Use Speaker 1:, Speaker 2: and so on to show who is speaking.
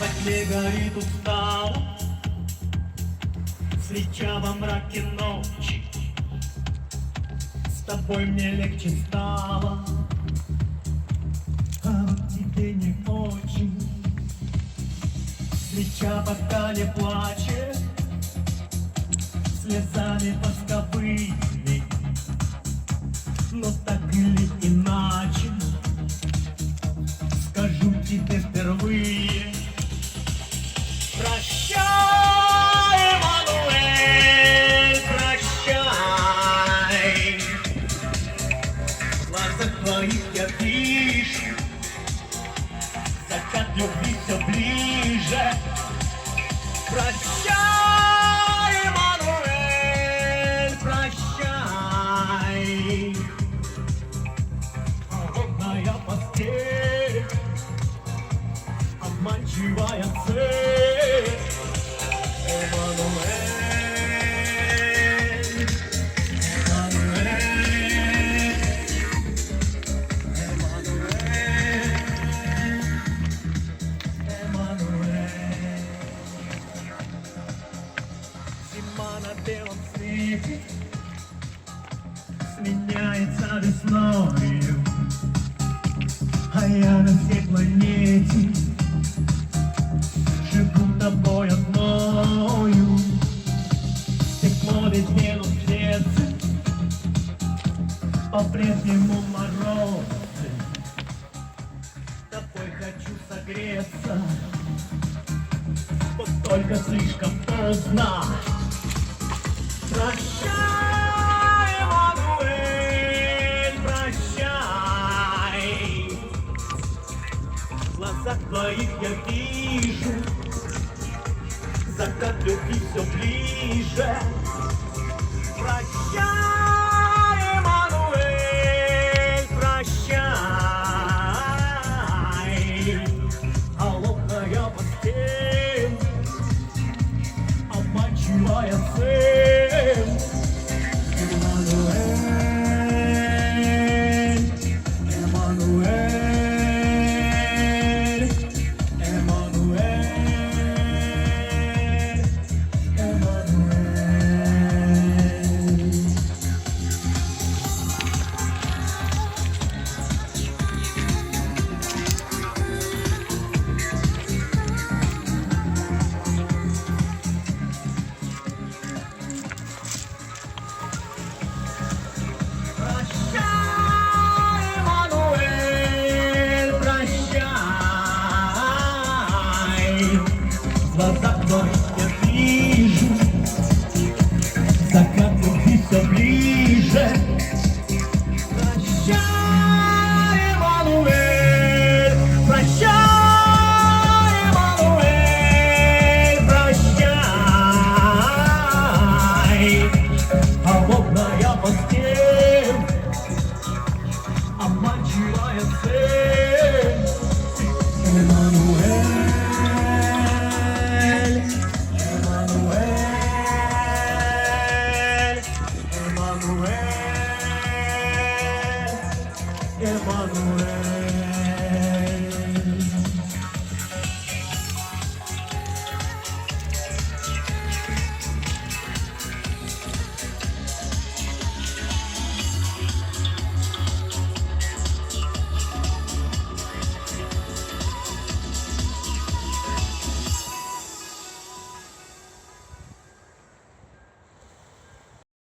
Speaker 1: окне горит устал, свеча во мраке ночи. С тобой мне легче стало, а вот тебе не очень. Свеча пока не плачет слезами восковыми, но так или иначе скажу тебе впервые: прощай, Эммануэль, прощай. В глазах твоих я вижу закат любви все ближе. Прощай, Эммануэль, прощай. Холодная постель, обманчивая цель. Эммануэль, Эммануэль, Эммануэль. Зима на белом свете сменяется весною, а я на всей планете живу тобой одною. Тепло ведь нету в сердце, по-прежнему морозы. Тобой хочу согреться, вот только слишком поздно. Прощай, Эммануэль, прощай. В глазах твоих я вижу закат любви все ближе. Прощай, Эммануэль, прощай. Холодная постель, обманчивая цель. Эммануэль, Эммануэль, Эммануэль, Эммануэль. Прощай, Эммануэль, прощай. В глазах